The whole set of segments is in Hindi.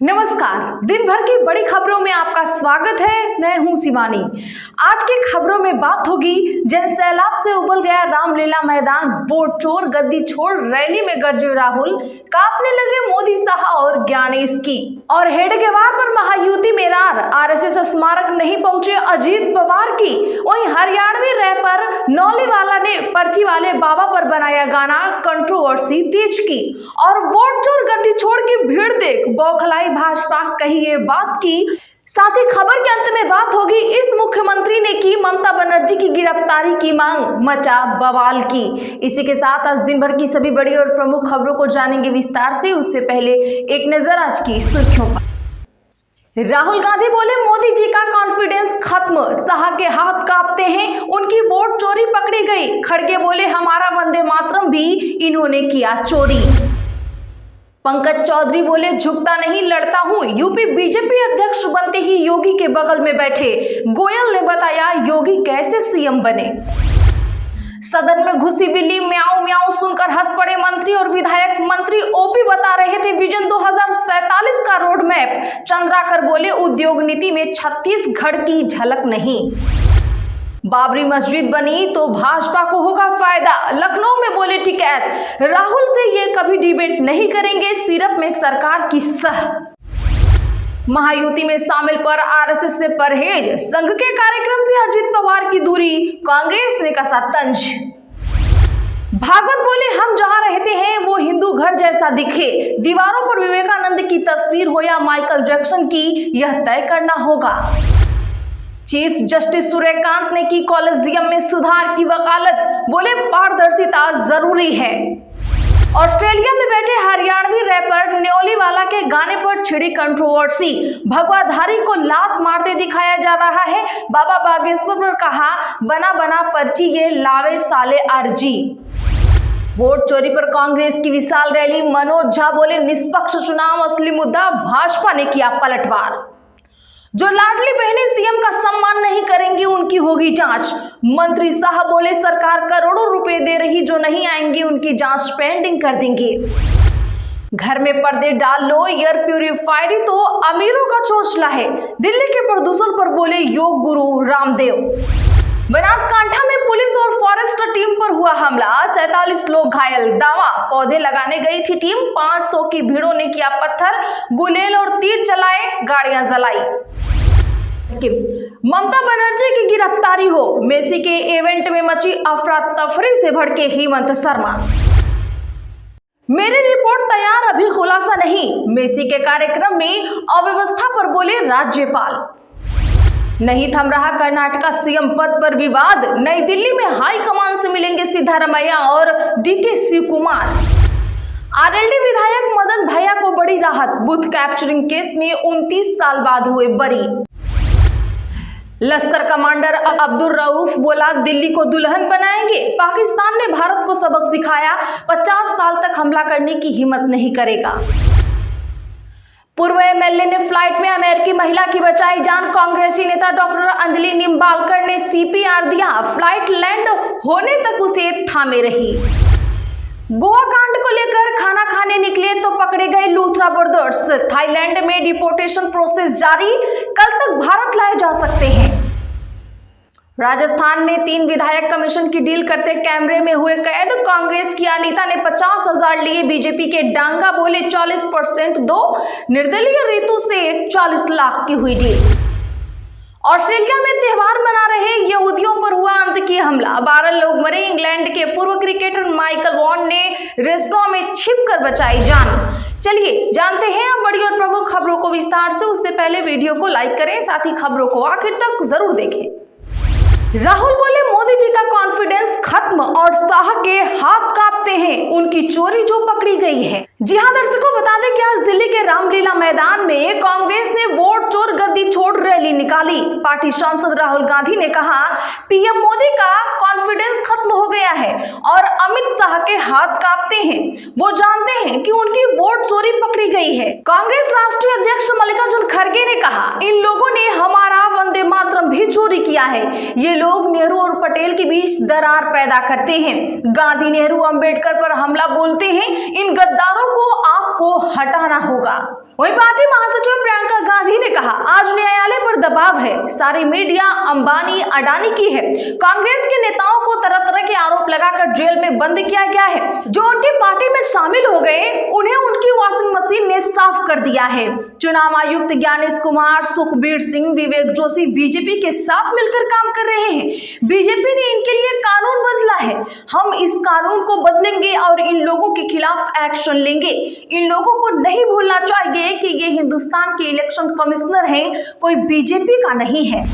नमस्कार, दिन भर की बड़ी खबरों में आपका स्वागत है। मैं हूं शिवानी। आज की खबरों में बात होगी जन सैलाब से उबल गया रामलीला मैदान, वोट चोर गद्दी छोड़ रैली में गरजे राहुल, कांपने लगे मोदी शाह और ज्ञानेश की। और हेडगेवार पर महायुति में रार, आरएसएस स्मारक नहीं पहुंचे अजीत पवार की। वहीं हरियाणवी रैपर नौलीवाला ने पर्ची वाले बाबा पर बनाया गाना, कंट्रोवर्सी तेज की। और वोट चोर गद्दी छोड़ की भीड़ देख बौखलाई भाजपा, कही ये बात की। साथ ही खबर के अंत में बात होगी, इस मुख्यमंत्री ने की ममता बनर्जी की गिरफ्तारी की मांग, मचा बवाल की। इसी के साथ आज दिन भर की सभी बड़ी और प्रमुख खबरों को जानेंगे विस्तार से। उससे पहले एक नजर आज की सुर्खियों पर। राहुल गांधी बोले मोदी जी का कॉन्फिडेंस खत्म, शाह के हाथ कांपते हैं, उनकी वोट चोरी पकड़ी गई। खड़गे बोले हमारा वंदे मातरम भी इन्होंने किया चोरी। पंकज चौधरी बोले झुकता नहीं लड़ता हूं, यूपी बीजेपी अध्यक्ष बनते ही योगी के बगल में बैठे। गोयल ने बताया योगी कैसे सीएम बने। सदन में घुसी बिल्ली म्याऊं म्याऊं सुनकर हंस पड़े मंत्री और विधायक। मंत्री ओपी बता रहे थे विजन 2047 का रोड मैप। चंद्राकर बोले उद्योग नीति में छत्तीसगढ़ की झलक नहीं। बाबरी मस्जिद बनी तो भाजपा को होगा फायदा, लखनऊ में बोले टिकैत। राहुल से ये कभी डिबेट नहीं करेंगे, सिर्फ में सरकार की सह। महायुति में शामिल पर आरएसएस से परहेज, संघ के कार्यक्रम से अजीत पवार की दूरी, कांग्रेस ने कसा तंज। भागवत बोले हम जहां रहते हैं वो हिंदू घर जैसा दिखे। दीवारों पर विवेकानंद की तस्वीर हो या माइकल जैक्सन की, यह तय करना होगा। चीफ जस्टिस सूर्यकांत ने की कॉलेजियम में सुधार की वकालत, बोले पारदर्शिता जरूरी है। ऑस्ट्रेलिया में बैठे हरियाणवी रैपर न्योलीवाला के गाने पर छिड़ी कंट्रोवर्सी, भगवाधारी को लात मारते दिखाया जा रहा है। बाबा बागेश्वर पर कहा बना बना पर्ची ये लावे साले अर्जी। वोट चोरी पर कांग्रेस की विशाल रैली, मनोज झा बोले निष्पक्ष चुनाव असली मुद्दा, भाजपा ने किया पलटवार। जो लाडली बहनें सीएम का सम्मान नहीं करेंगी उनकी होगी जांच। मंत्री शाह बोले सरकार करोड़ों रुपए दे रही, जो नहीं आएंगी उनकी जांच पेंडिंग कर देंगे। घर में पर्दे डाल लो, एयर प्यूरिफायर तो अमीरों का चोचला है। दिल्ली के प्रदूषण पर बोले योग गुरु रामदेव। बनासकांठा में पुलिस और फॉरेस्ट टीम पर हुआ हमला, 47 लोग घायल। दावा पौधे लगाने गई थी टीम, 500 की भीड़ों ने किया पत्थर, गुलेल और तीर चलाए, गाड़ियां जलाई। ममता बनर्जी की गिरफ्तारी हो, मेसी के इवेंट में मची अफरा तफरी से भड़के हेमंत शर्मा। मेरी रिपोर्ट तैयार, अभी खुलासा नहीं। मेसी के कार्यक्रम में अव्यवस्था पर बोले राज्यपाल। नहीं थम रहा कर्नाटका सीएम पद पर विवाद, नई दिल्ली में हाई कमान से मिलेंगे सिद्धारमैया और डीके शिव कुमार। आरएलडी विधायक मदन भैया को बड़ी राहत, बूथ कैप्चरिंग केस में 29 साल बाद हुए बरी। लश्कर कमांडर अब्दुल रऊफ बोला दिल्ली को दुल्हन बनाएंगे। पाकिस्तान ने भारत को सबक सिखाया, 50 साल तक हमला करने की हिम्मत नहीं करेगा। पूर्व एमएलए ने फ्लाइट में अमेरिकी महिला की बचाई जान, कांग्रेसी नेता डॉक्टर अंजलि निम्बालकर ने सीपीआर दिया। फ्लाइट लैंड होने तक उसे थामे रही। गोवा कांड को लेकर खाना खाने निकले तो पकड़े गए लूथरा ब्रदर्स। थाईलैंड में डिपोर्टेशन प्रोसेस जारी, कल तक भारत लाए जा सकते हैं। राजस्थान में 3 विधायक कमीशन की डील करते कैमरे में हुए कैद। कांग्रेस की अनीता ने 50,000 लिए, बीजेपी के डांगा बोले 40% दो। निर्दलीय रीतू से 40 लाख की हुई डील। ऑस्ट्रेलिया में त्योहार मना रहे यहूदियों पर हुआ आतंकी हमला, 12 लोग मरे। इंग्लैंड के पूर्व क्रिकेटर माइकल वॉन ने रेस्टोरेंट में छिपकर बचाई जान। चलिए जानते हैं अब बड़ी और प्रमुख खबरों को विस्तार से। उससे पहले वीडियो को लाइक करें, साथ ही खबरों को आखिर तक जरूर देखें। राहुल बोले मोदी जी का कॉन्फिडेंस खत्म और शाह के हाथ कांपते हैं, उनकी चोरी जो पकड़ी गई है। जी हां दर्शकों, बता दें कि आज दिल्ली के रामलीला मैदान में कांग्रेस ने वोट चोर गद्दी छोड़ रैली निकाली। पार्टी सांसद राहुल गांधी ने कहा पीएम मोदी का कॉन्फिडेंस खत्म हो गया है और अमित शाह के हाथ कांपते हैं, वो जानते हैं कि उनकी वोट चोरी पकड़ी गई है। कांग्रेस राष्ट्रीय अध्यक्ष मल्लिकार्जुन खड़गे ने कहा इन लोगों ने हमारा वंदे मातरम भी चोरी किया है। ये लोग नेहरू और पटेल के बीच दरार पैदा करते हैं, गांधी नेहरू अंबेडकर पर हमला बोलते हैं। इन गद्दारों को आपको हटाना होगा। वहीं पार्टी महासचिव अब है, सारी मीडिया अंबानी अडानी की है। कांग्रेस के नेताओं को तरह तरह के आरोप लगाकर जेल में बंद किया गया है। जो उनकी पार्टी में शामिल हो गए उन्हें उनकी वॉशिंग मशीन ने साफ कर दिया है। चुनाव आयुक्त ज्ञानेश कुमार, सुखबीर सिंह, विवेक जोशी बीजेपी के साथ मिलकर काम कर रहे हैं। बीजेपी ने इनके लिए कानून बदला है। हम इस कानून को बदलेंगे और इन लोगों के खिलाफ एक्शन लेंगे। इन लोगों को नहीं भूलना चाहिए कि ये हिंदुस्तान के इलेक्शन कमिश्नर हैं, कोई बीजेपी का नहीं है।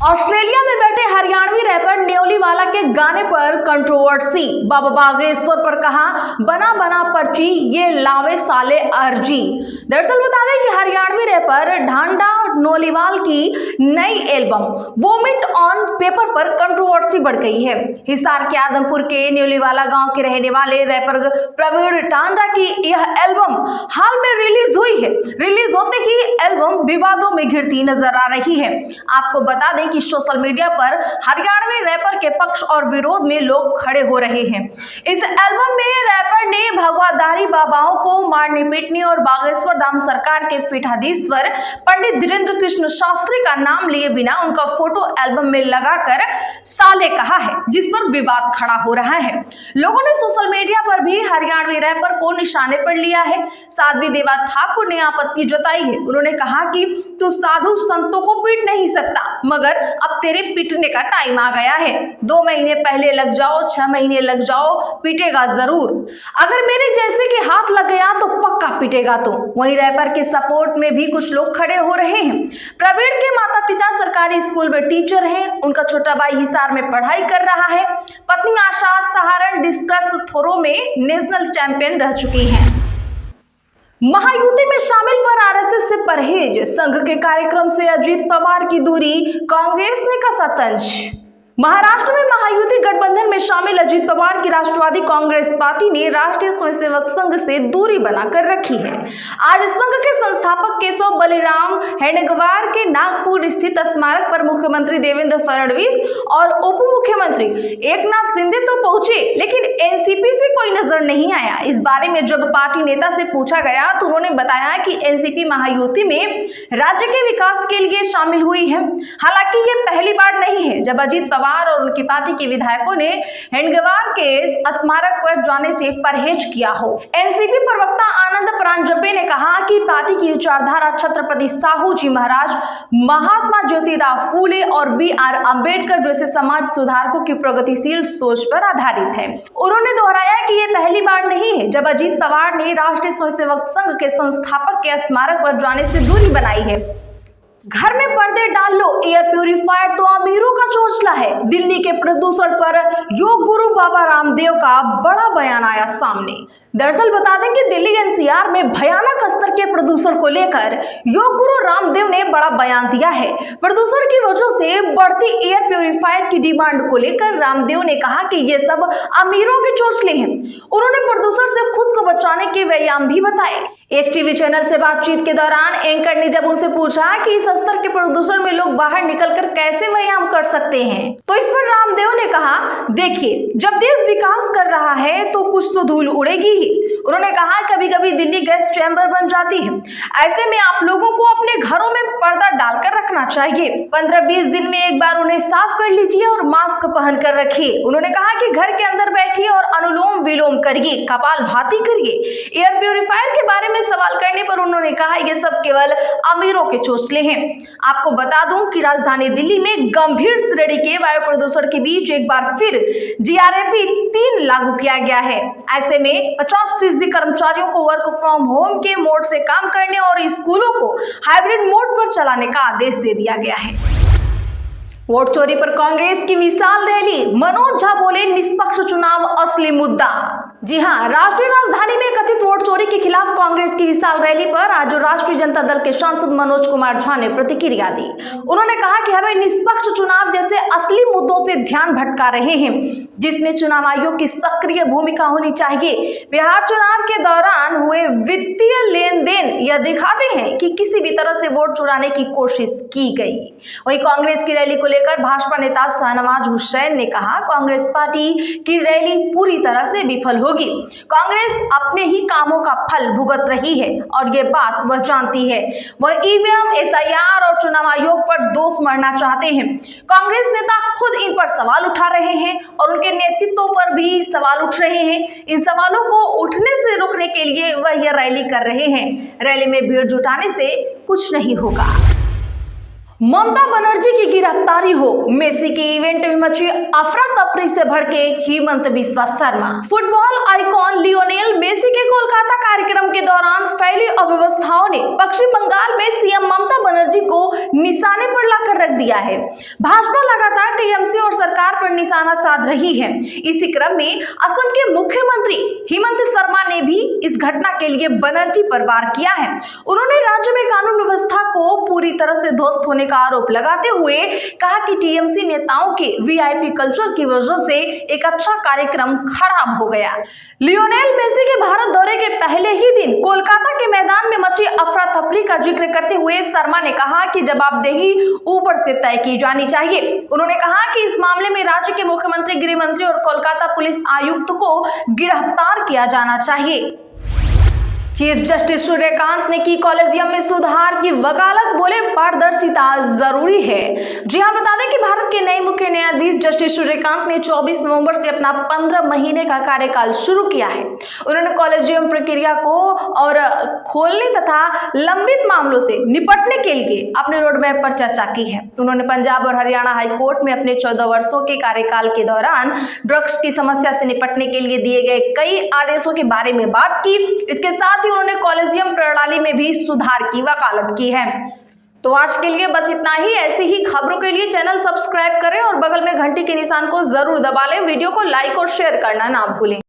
ऑस्ट्रेलिया में बैठे हरियाणवी रैपर न्योलीवाला के गाने पर कंट्रोवर्सी। बाबा बागेश्वर पर कहा बना बना पर्ची ये लावे साले अर्जी। दरअसल बता दें कि हरियाणवी रैपर ढांडा नोलीवाल की नई एल्बम वोमिट ऑन पेपर पर कंट्रोवर्सी बढ़ गई है। हिसार के आदमपुर के न्योलीवाला गांव के रहने वाले रैपर प्रवीण ढांडा की यह एल्बम हाल में रिलीज हुई है। रिलीज होते ही एल्बम विवादों में घिरती नजर आ रही है। आपको बता दें कि सोशल मीडिया पर हरियाणवी रैपर के पक्ष और विरोध में लोग खड़े हो रहे हैं। इस एल्बम में रैपर ने भगवाधारी बाबाओं को मारने पीटने और बागेश्वर धाम सरकार के पीठाधीश्वर पंडित धीरेन्द्र कृष्ण शास्त्री का नाम लिए बिना उनका फोटो एल्बम में लगाकर साले कहा है, जिस पर विवाद खड़ा हो रहा है। लोगों ने सोशल मीडिया पर भी हरियाणवी रैपर को निशाने पर लिया है। साध्वी देवा ठाकुर ने आपत्ति जताई है। उन्होंने कहा कि तू साधु संतों को पीट नहीं सकता, मगर अब तेरे पीटने का टाइम आ गया है। 2 महीने पहले लग जाओ, 6 महीने लग जाओ, पीटेगा जरूर। अगर मेरे जैसे के हाथ लग गया तो पक्का पीटेगा। तो वहीं रैपर के सपोर्ट में भी कुछ लोग खड़े हो रहे हैं। प्रवीण के माता पिता सरकारी स्कूल में टीचर हैं। उनका छोटा भाई हिसार में पढ़ाई कर रहा है। पत्नी आशा सहारण डिस्कस थ्रो में नेशनल चैंपियन रह चुकी हैं। महायुति में शामिल पर आरएसएस से परहेज, संघ के कार्यक्रम से अजीत पवार की दूरी, कांग्रेस ने कसा तंज। महाराष्ट्र में महायुति गठबंधन में शामिल अजीत पवार की राष्ट्रवादी कांग्रेस पार्टी ने राष्ट्रीय स्वयंसेवक संघ से दूरी बनाकर रखी है। आज संघ के संस्थापक केशव बलिराम हेडगेवार के नागपुर स्थित स्मारक पर मुख्यमंत्री देवेंद्र फडणवीस और उप मुख्यमंत्री एकनाथ शिंदे तो पहुंचे, लेकिन एनसीपी से कोई नजर नहीं आया। इस बारे में जब पार्टी नेता से पूछा गया तो उन्होंने बताया कि एनसीपी महायुति में राज्य के विकास के लिए शामिल हुई है। हालांकि ये पहली बार नहीं है जब अजीत पवार और उनकी पार्टी के विधायकों ने हेडगेवार के स्मारक पर जाने से परहेज किया हो। एनसीपी प्रवक्ता आनंद प्रांजपे ने कहा कि पार्टी की विचारधारा छत्रपति साहू जी महाराज, महात्मा ज्योतिराव फूले और BR अम्बेडकर जैसे समाज सुधारकों की प्रगतिशील सोच पर आधारित है। उन्होंने दोहराया कि ये पहली बार नहीं है जब अजीत पवार ने राष्ट्रीय स्वयंसेवक संघ के संस्थापक के स्मारक पर जाने से दूरी बनाई है। घर में पर्दे डाल लो, एयर प्यूरिफायर तो अमीरों का चोचला है। दिल्ली के प्रदूषण पर योग गुरु बाबा रामदेव का बड़ा बयान आया सामने। दरअसल बता दें कि दिल्ली NCR में भयानक स्तर के प्रदूषण को लेकर योग गुरु रामदेव ने बड़ा बयान दिया है। प्रदूषण की वजह से बढ़ती एयर प्यूरिफायर की डिमांड को लेकर रामदेव ने कहा कि ये सब अमीरों के चोचले हैं। उन्होंने प्रदूषण से खुद को बचाने के व्यायाम भी बताए। एक टीवी चैनल से बातचीत के दौरान एंकर ने जब उनसे पूछा कि इस स्तर के प्रदूषण में लोग बाहर निकलकर कैसे व्यायाम कर सकते हैं, तो इस पर रामदेव ने कहा, देखिए जब देश विकास कर रहा है तो कुछ तो धूल उड़ेगी ही। उन्होंने कहा कभी कभी दिल्ली गैस चैम्बर बन जाती है। ऐसे में आप लोगों को अपने घरों में पर्दा डालकर रखना चाहिए। 15-20 दिन में एक बार उन्हें साफ कर लीजिए और मास्क पहन कर रखिए। उन्होंने कहा कि घर के अंदर बैठिए और अनुलोम विलोम करिए, कपालभाति करिए। एयर प्यूरिफायर के बारे में सवाल करने पर उन्होंने कहा ये सब केवल अमीरों के चोचले हैं। आपको बता दूं कि राजधानी दिल्ली में गंभीर श्रेणी के वायु प्रदूषण के बीच एक बार फिर GRAP 3 लागू किया गया है। ऐसे में 50% कर्मचारियों को वर्क फ्रॉम होम के मोड से काम करने और स्कूलों को हाइब्रिड मोड पर चलाने का आदेश दे दिया गया है। वोट चोरी पर कांग्रेस की विशाल रैली, मनोज झा बोले निष्पक्ष चुनाव असली मुद्दा। जी हां, राष्ट्रीय राजधानी में कथित वोट चोरी के खिलाफ कांग्रेस की विशाल रैली पर आज राष्ट्रीय जनता दल के सांसद मनोज कुमार झा ने प्रतिक्रिया दी। उन्होंने कहा कि हमें निष्पक्ष चुनाव जैसे असली मुद्दों से ध्यान भटका रहे हैं, जिसमें चुनाव आयोग की सक्रिय भूमिका होनी चाहिए। बिहार चुनाव के दौरान हुए वित्तीय लेन देन यह दिखाते हैं कि किसी भी तरह से वोट चुराने की कोशिश की गई। वहीं कांग्रेस की रैली को लेकर भाजपा नेता शाहनवाज हुसैन ने कहा, कांग्रेस पार्टी की रैली पूरी तरह से विफल हो होगी। कांग्रेस अपने ही कामों का फल भुगत रही है और ये बात वह जानती है। वह ईवीएम, एसआईआर और चुनाव आयोग पर दोष मढ़ना चाहते हैं। कांग्रेस नेता खुद इन पर सवाल उठा रहे हैं और उनके नेतृत्व पर भी सवाल उठ रहे हैं। इन सवालों को उठने से रोकने के लिए वह यह रैली कर रहे हैं। रैली में भीड़ जुटाने से कुछ नहीं होगा। ममता बनर्जी की गिरफ्तारी हो, मेसी के इवेंट में मची अफरा तफरी से भड़के Himanta Biswa Sarma. Football icon Lionel Messi के कोलकाता कार्यक्रम के दौरान फैली अव्यवस्थाओं ने पश्चिम बंगाल में सीएम ममता बनर्जी को निशाने पर लाकर रख दिया है। भाजपा लगातार टीएमसी और सरकार पर निशाना साध रही है। इसी क्रम में असम के मुख्यमंत्री हेमंत शर्मा ने भी इस घटना के लिए बनर्जी पर वार किया है। उन्होंने राज्य में कानून व्यवस्था को पूरी तरह से ध्वस्त होने का आरोप लगाते हुए कहा कि टीएमसी नेताओं के वीआईपी कल्चर की वजह से एक अच्छा कार्यक्रम खराब हो गया। लियोनेल मेसी के भारत दौरे के पहले ही दिन कोलकाता के मैदान में मची अफरा तफरी का जिक्र करते हुए शर्मा ने कहा कि जवाबदेही ऊपर से तय की जानी चाहिए। उन्होंने कहा कि इस मामले में राज्य के मुख्यमंत्री, गृह मंत्री और कोलकाता पुलिस आयुक्त को गिरफ्तार किया जाना चाहिए। चीफ जस्टिस सूर्यकांत ने की कॉलेजियम में सुधार की वकालत, बोले पारदर्शिता जरूरी है। जी हां, बता दें कि भारत के नए मुख्य न्यायाधीश जस्टिस सूर्यकांत ने 24 नवंबर से अपना 15 महीने का कार्यकाल शुरू किया है। उन्होंने कॉलेजियम प्रक्रिया को और खोलने तथा लंबित मामलों से निपटने के लिए अपने रोडमैप पर चर्चा की है। उन्होंने पंजाब और हरियाणा हाईकोर्ट में अपने 14 वर्षों के कार्यकाल के दौरान ड्रग्स की समस्या से निपटने के लिए दिए गए कई आदेशों के बारे में बात की। इसके साथ उन्होंने कॉलेजियम प्रणाली में भी सुधार की वकालत की है। तो आज के लिए बस इतना ही। ऐसी ही खबरों के लिए चैनल सब्सक्राइब करें और बगल में घंटी के निशान को जरूर दबा लें। वीडियो को लाइक और शेयर करना ना भूलें।